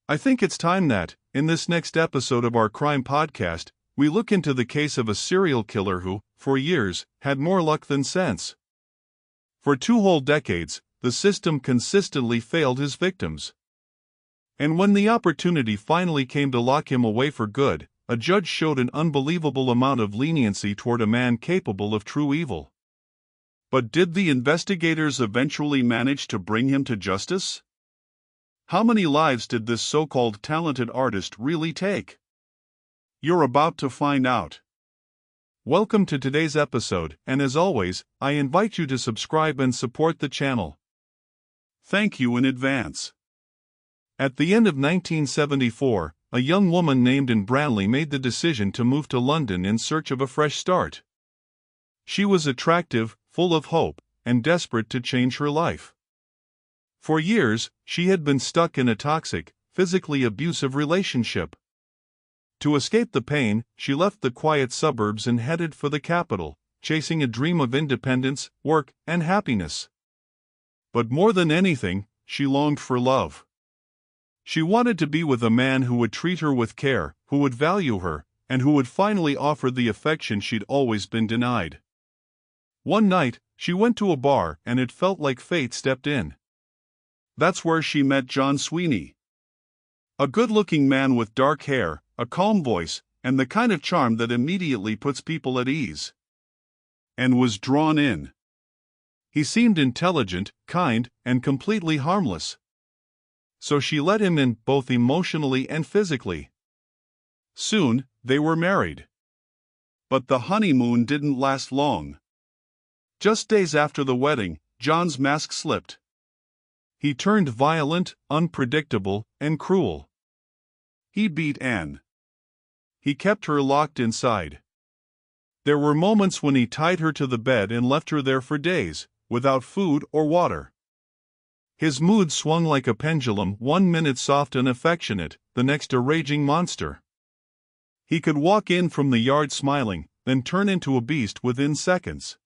I think it's time that, in this next episode of our crime podcast, we look into the case of a serial killer who, for years, had more luck than sense. For 2 whole decades, the system consistently failed his victims. And when the opportunity finally came to lock him away for good, a judge showed an unbelievable amount of leniency toward a man capable of true evil. But did the investigators eventually manage to bring him to justice? How many lives did this so-called talented artist really take? You're about to find out. Welcome to today's episode, and as always, I invite you to subscribe and support the channel. Thank you in advance. At the end of 1974, a young woman named Anne Branley made the decision to move to London in search of a fresh start. She was attractive, full of hope, and desperate to change her life. For years, she had been stuck in a toxic, physically abusive relationship. To escape the pain, she left the quiet suburbs and headed for the capital, chasing a dream of independence, work, and happiness. But more than anything, she longed for love. She wanted to be with a man who would treat her with care, who would value her, and who would finally offer the affection she'd always been denied. One night, she went to a bar and it felt like fate stepped in. That's where she met John Sweeney. A good-looking man with dark hair, a calm voice, and the kind of charm that immediately puts people at ease. Anne was drawn in. He seemed intelligent, kind, and completely harmless. So she let him in, both emotionally and physically. Soon, they were married. But the honeymoon didn't last long. Just days after the wedding, John's mask slipped. He turned violent, unpredictable, and cruel. He beat Anne. He kept her locked inside. There were moments when he tied her to the bed and left her there for days, without food or water. His mood swung like a pendulum, 1 minute soft and affectionate, the next a raging monster. He could walk in from the yard smiling, then turn into a beast within seconds.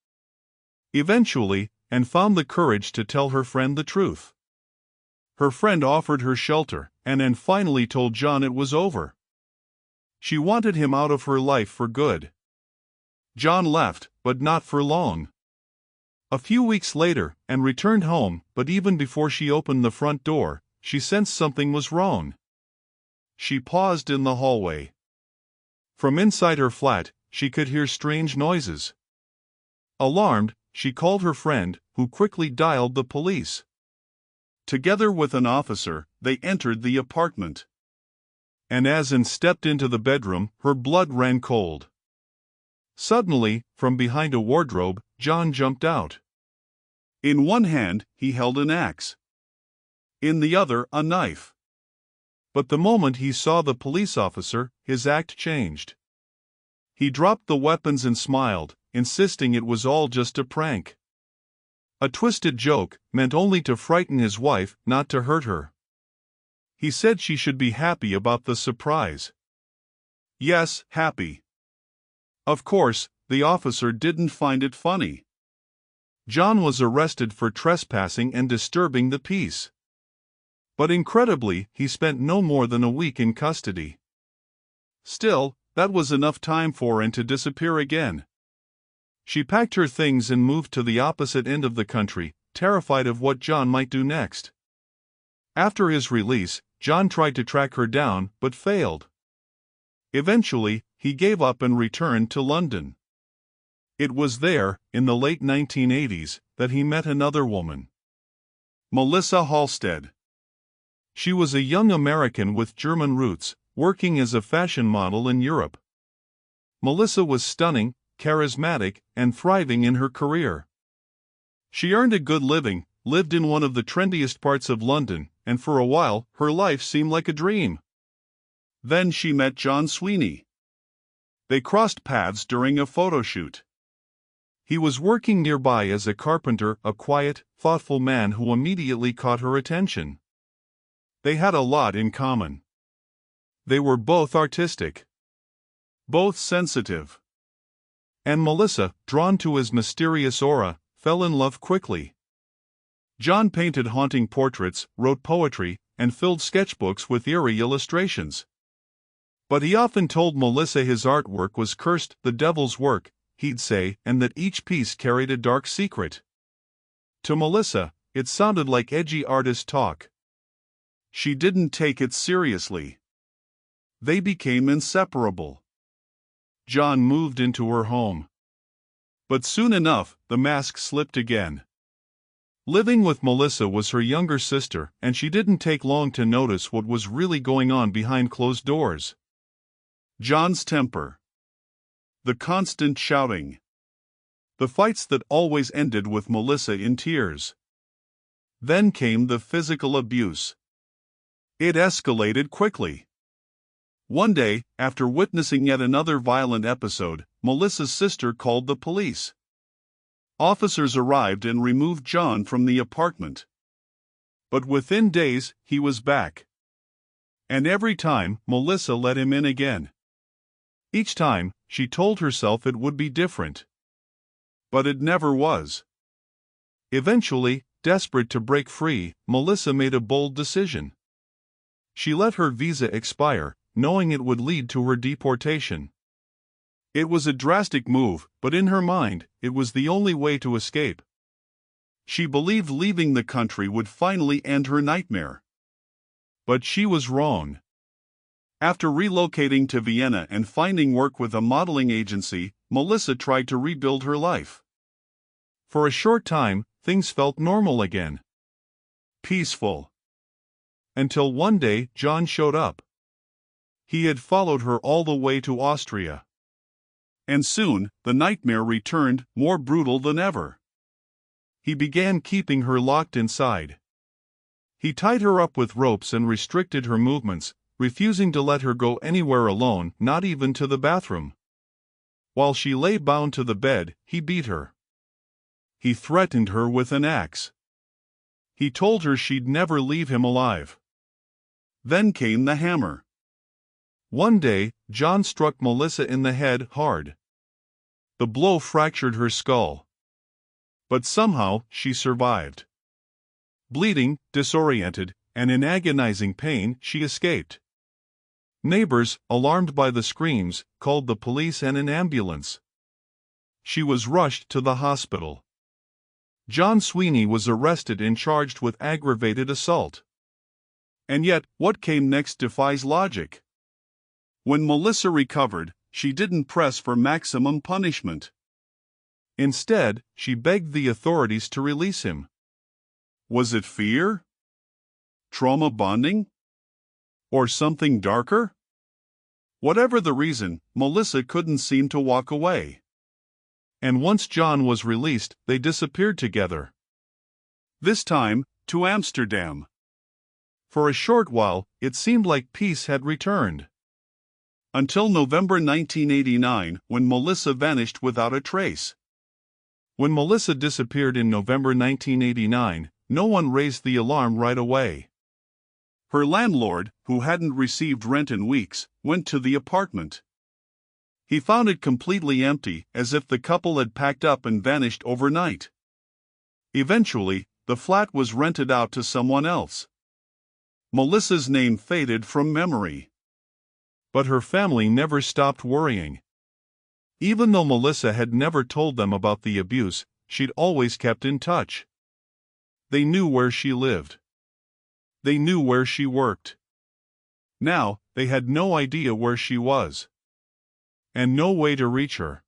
Eventually, Anne found the courage to tell her friend the truth. Her friend offered her shelter, and Anne finally told John it was over. She wanted him out of her life for good. John left, but not for long. A few weeks later, Anne returned home, but even before she opened the front door, she sensed something was wrong. She paused in the hallway. From inside her flat, she could hear strange noises. Alarmed, she called her friend, who quickly dialed the police. Together with an officer, they entered the apartment. And as Anne stepped into the bedroom, her blood ran cold. Suddenly, from behind a wardrobe, John jumped out. In one hand, he held an axe. In the other, a knife. But the moment he saw the police officer, his act changed. He dropped the weapons and smiled, insisting it was all just a prank. A twisted joke, meant only to frighten his wife, not to hurt her. He said she should be happy about the surprise. Yes, happy. Of course, the officer didn't find it funny. John was arrested for trespassing and disturbing the peace. But incredibly, he spent no more than a week in custody. Still, that was enough time for Anne to disappear again. She packed her things and moved to the opposite end of the country, terrified of what John might do next. After his release, John tried to track her down, but failed. Eventually, he gave up and returned to London. It was there, in the late 1980s, that he met another woman. Melissa Halstead. She was a young American with German roots, working as a fashion model in Europe. Melissa was stunning, charismatic, and thriving in her career. She earned a good living, lived in one of the trendiest parts of London, and for a while, her life seemed like a dream. Then she met John Sweeney. They crossed paths during a photo shoot. He was working nearby as a carpenter, a quiet, thoughtful man who immediately caught her attention. They had a lot in common. They were both artistic. Both sensitive. And Melissa, drawn to his mysterious aura, fell in love quickly. John painted haunting portraits, wrote poetry, and filled sketchbooks with eerie illustrations. But he often told Melissa his artwork was cursed, the devil's work, he'd say, and that each piece carried a dark secret. To Melissa, it sounded like edgy artist talk. She didn't take it seriously. They became inseparable. John moved into her home. But soon enough, the mask slipped again. Living with Melissa was her younger sister, and she didn't take long to notice what was really going on behind closed doors. John's temper. The constant shouting. The fights that always ended with Melissa in tears. Then came the physical abuse. It escalated quickly. One day, after witnessing yet another violent episode, Melissa's sister called the police. Officers arrived and removed John from the apartment. But within days, he was back. And every time, Melissa let him in again. Each time, she told herself it would be different. But it never was. Eventually, desperate to break free, Melissa made a bold decision. She let her visa expire, knowing it would lead to her deportation. It was a drastic move, but in her mind, it was the only way to escape. She believed leaving the country would finally end her nightmare. But she was wrong. After relocating to Vienna and finding work with a modeling agency, Melissa tried to rebuild her life. For a short time, things felt normal again. Peaceful. Until one day, John showed up. He had followed her all the way to Austria. And soon, the nightmare returned, more brutal than ever. He began keeping her locked inside. He tied her up with ropes and restricted her movements, refusing to let her go anywhere alone, not even to the bathroom. While she lay bound to the bed, he beat her. He threatened her with an axe. He told her she'd never leave him alive. Then came the hammer. One day, John struck Melissa in the head hard. The blow fractured her skull. But somehow, she survived. Bleeding, disoriented, and in agonizing pain, she escaped. Neighbors, alarmed by the screams, called the police and an ambulance. She was rushed to the hospital. John Sweeney was arrested and charged with aggravated assault. And yet, what came next defies logic. When Melissa recovered, she didn't press for maximum punishment. Instead, she begged the authorities to release him. Was it fear? Trauma bonding? Or something darker? Whatever the reason, Melissa couldn't seem to walk away. And once John was released, they disappeared together. This time, to Amsterdam. For a short while, it seemed like peace had returned. Until November 1989, when Melissa vanished without a trace. When Melissa disappeared in November 1989, no one raised the alarm right away. Her landlord, who hadn't received rent in weeks, went to the apartment. He found it completely empty, as if the couple had packed up and vanished overnight. Eventually, the flat was rented out to someone else. Melissa's name faded from memory. But her family never stopped worrying. Even though Melissa had never told them about the abuse, she'd always kept in touch. They knew where she lived. They knew where she worked. Now, they had no idea where she was. And no way to reach her.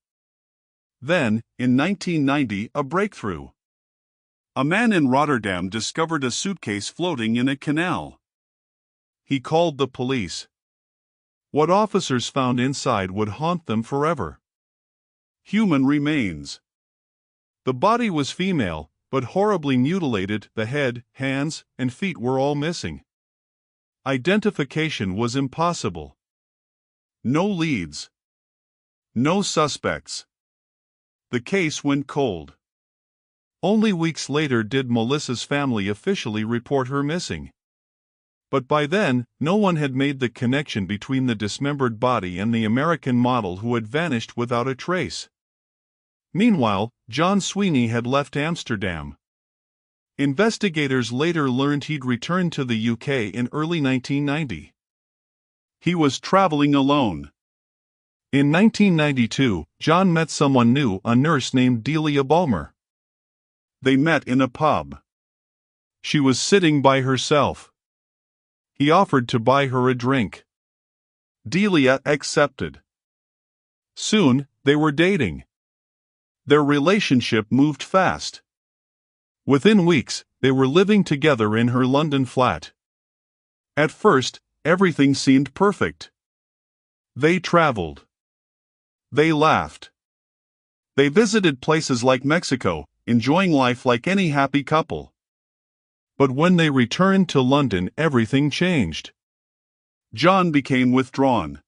Then, in 1990, a breakthrough. A man in Rotterdam discovered a suitcase floating in a canal. He called the police. What officers found inside would haunt them forever. Human remains. The body was female, but horribly mutilated. The head, hands, and feet were all missing. Identification was impossible. No leads. No suspects. The case went cold. Only weeks later did Melissa's family officially report her missing. But by then, no one had made the connection between the dismembered body and the American model who had vanished without a trace. Meanwhile, John Sweeney had left Amsterdam. Investigators later learned he'd returned to the UK in early 1990. He was traveling alone. In 1992, John met someone new, a nurse named Delia Bulmer. They met in a pub. She was sitting by herself. He offered to buy her a drink. Delia accepted. Soon, they were dating. Their relationship moved fast. Within weeks, they were living together in her London flat. At first, everything seemed perfect. They traveled. They laughed. They visited places like Mexico, enjoying life like any happy couple. But when they returned to London, everything changed. John became withdrawn.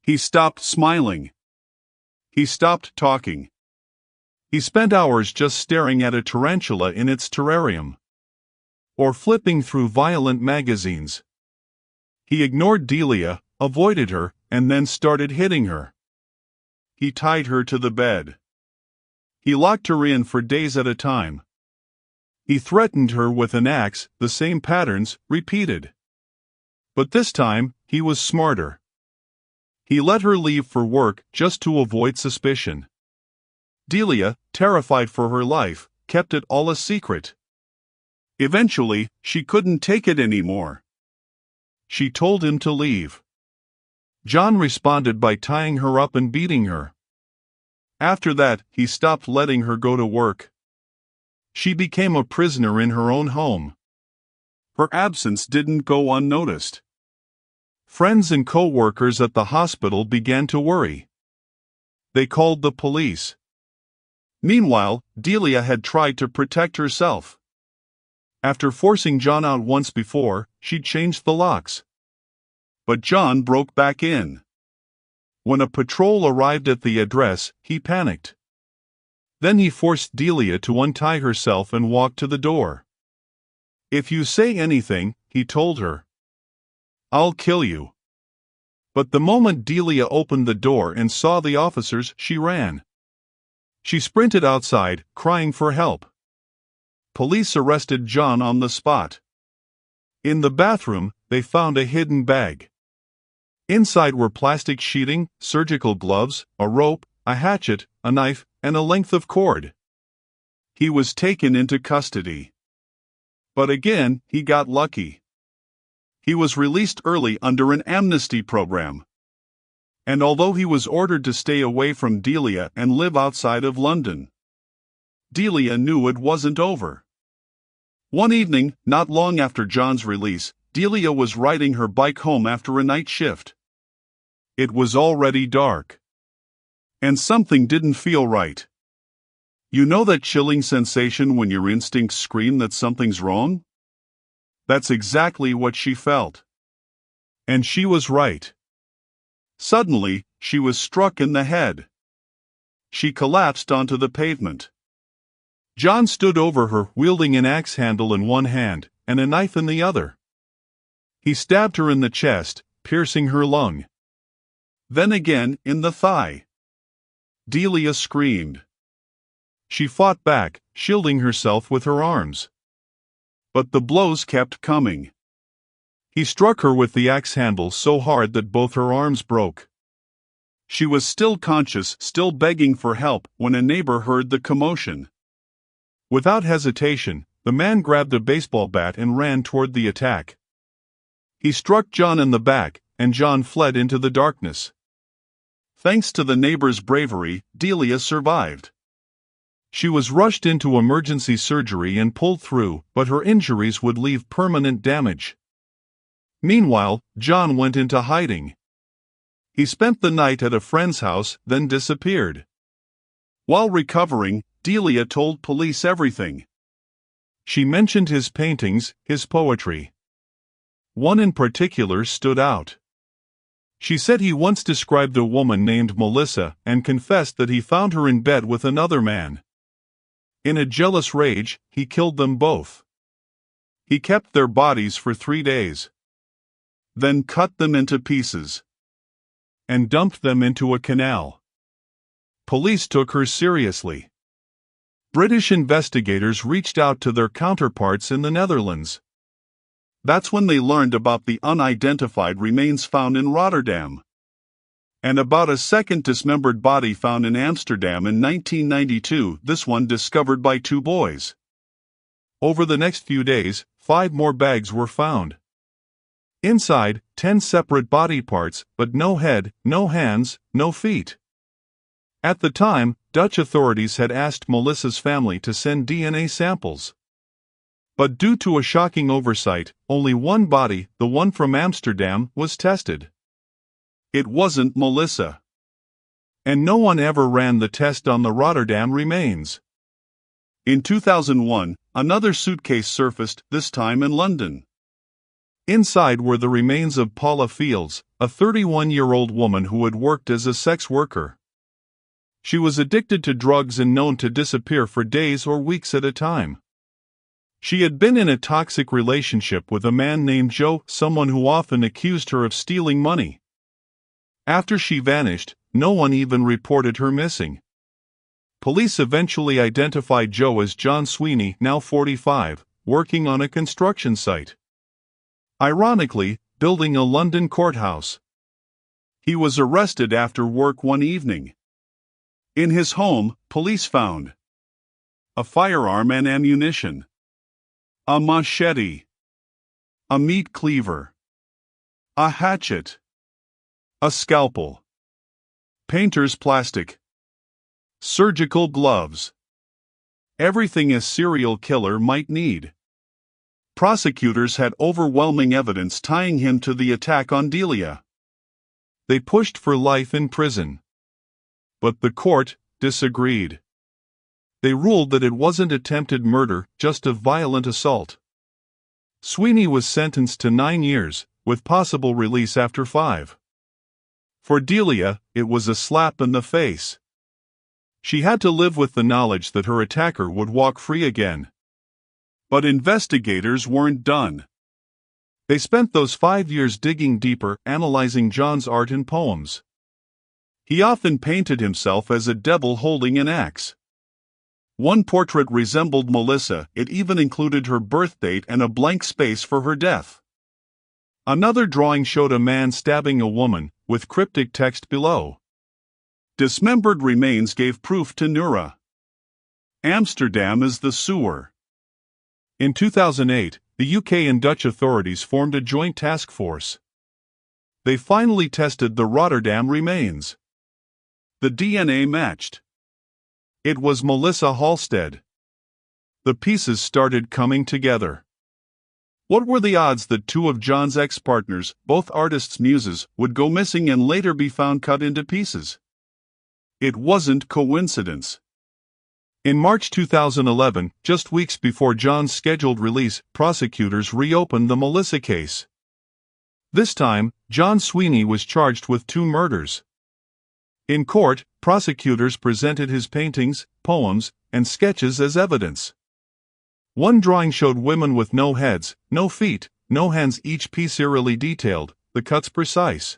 He stopped smiling. He stopped talking. He spent hours just staring at a tarantula in its terrarium, or flipping through violent magazines. He ignored Delia, avoided her, and then started hitting her. He tied her to the bed. He locked her in for days at a time. He threatened her with an axe, the same patterns, repeated. But this time, he was smarter. He let her leave for work just to avoid suspicion. Delia, terrified for her life, kept it all a secret. Eventually, she couldn't take it anymore. She told him to leave. John responded by tying her up and beating her. After that, he stopped letting her go to work. She became a prisoner in her own home. Her absence didn't go unnoticed. Friends and co-workers at the hospital began to worry. They called the police. Meanwhile, Delia had tried to protect herself. After forcing John out once before, she'd changed the locks. But John broke back in. When a patrol arrived at the address, he panicked. Then he forced Delia to untie herself and walk to the door. "If you say anything," he told her, "I'll kill you." But the moment Delia opened the door and saw the officers, she ran. She sprinted outside, crying for help. Police arrested John on the spot. In the bathroom, they found a hidden bag. Inside were plastic sheeting, surgical gloves, a rope, a hatchet, a knife, and a length of cord. He was taken into custody. But again, he got lucky. He was released early under an amnesty program. And although he was ordered to stay away from Delia and live outside of London, Delia knew it wasn't over. One evening, not long after John's release, Delia was riding her bike home after a night shift. It was already dark. And something didn't feel right. You know that chilling sensation when your instincts scream that something's wrong? That's exactly what she felt. And she was right. Suddenly, she was struck in the head. She collapsed onto the pavement. John stood over her, wielding an axe handle in one hand and a knife in the other. He stabbed her in the chest, piercing her lung. Then again in the thigh. Delia screamed. She fought back, shielding herself with her arms. But the blows kept coming. He struck her with the axe handle so hard that both her arms broke. She was still conscious, still begging for help, when a neighbor heard the commotion. Without hesitation, the man grabbed a baseball bat and ran toward the attack. He struck John in the back, and John fled into the darkness. Thanks to the neighbor's bravery, Delia survived. She was rushed into emergency surgery and pulled through, but her injuries would leave permanent damage. Meanwhile, John went into hiding. He spent the night at a friend's house, then disappeared. While recovering, Delia told police everything. She mentioned his paintings, his poetry. One in particular stood out. She said he once described a woman named Melissa and confessed that he found her in bed with another man. In a jealous rage, he killed them both. He kept their bodies for 3 days. Then cut them into pieces. And dumped them into a canal. Police took her seriously. British investigators reached out to their counterparts in the Netherlands. That's when they learned about the unidentified remains found in Rotterdam, and about a second dismembered body found in Amsterdam in 1992, this one discovered by two boys. Over the next few days, 5 more bags were found. Inside, 10 separate body parts, but no head, no hands, no feet. At the time, Dutch authorities had asked Melissa's family to send DNA samples. But due to a shocking oversight, only one body, the one from Amsterdam, was tested. It wasn't Melissa. And no one ever ran the test on the Rotterdam remains. In 2001, another suitcase surfaced, this time in London. Inside were the remains of Paula Fields, a 31-year-old woman who had worked as a sex worker. She was addicted to drugs and known to disappear for days or weeks at a time. She had been in a toxic relationship with a man named Joe, someone who often accused her of stealing money. After she vanished, no one even reported her missing. Police eventually identified Joe as John Sweeney, now 45, working on a construction site. Ironically, building a London courthouse. He was arrested after work one evening. In his home, police found a firearm and ammunition, a machete, a meat cleaver, a hatchet, a scalpel, painter's plastic, surgical gloves. Everything a serial killer might need. Prosecutors had overwhelming evidence tying him to the attack on Delia. They pushed for life in prison. But the court disagreed. They ruled that it wasn't attempted murder, just a violent assault. Sweeney was sentenced to 9 years, with possible release after 5. For Delia, it was a slap in the face. She had to live with the knowledge that her attacker would walk free again. But investigators weren't done. They spent those 5 years digging deeper, analyzing John's art and poems. He often painted himself as a devil holding an axe. One portrait resembled Melissa, it even included her birth date and a blank space for her death. Another drawing showed a man stabbing a woman, with cryptic text below. Dismembered remains gave proof to Nura. Amsterdam is the sewer. In 2008, the UK and Dutch authorities formed a joint task force. They finally tested the Rotterdam remains. The DNA matched. It was Melissa Halstead. The pieces started coming together. What were the odds that 2 of John's ex-partners, both artists' muses, would go missing and later be found cut into pieces? It wasn't coincidence. In March 2011, just weeks before John's scheduled release, prosecutors reopened the Melissa case. This time, John Sweeney was charged with 2 murders. In court, prosecutors presented his paintings, poems, and sketches as evidence. One drawing showed women with no heads, no feet, no hands, each piece eerily detailed, the cuts precise.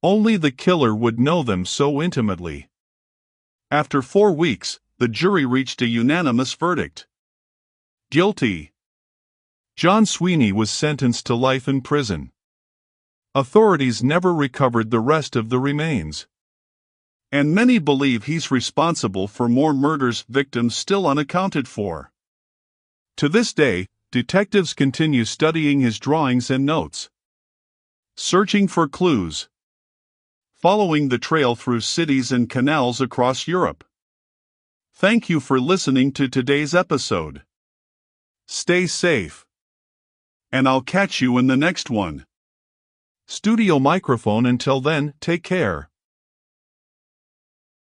Only the killer would know them so intimately. After 4 weeks, the jury reached a unanimous verdict. Guilty. John Sweeney was sentenced to life in prison. Authorities never recovered the rest of the remains. And many believe he's responsible for more murders, victims still unaccounted for. To this day, detectives continue studying his drawings and notes, searching for clues, following the trail through cities and canals across Europe. Thank you for listening to today's episode. Stay safe. And I'll catch you in the next one. Studio microphone. Until then, take care.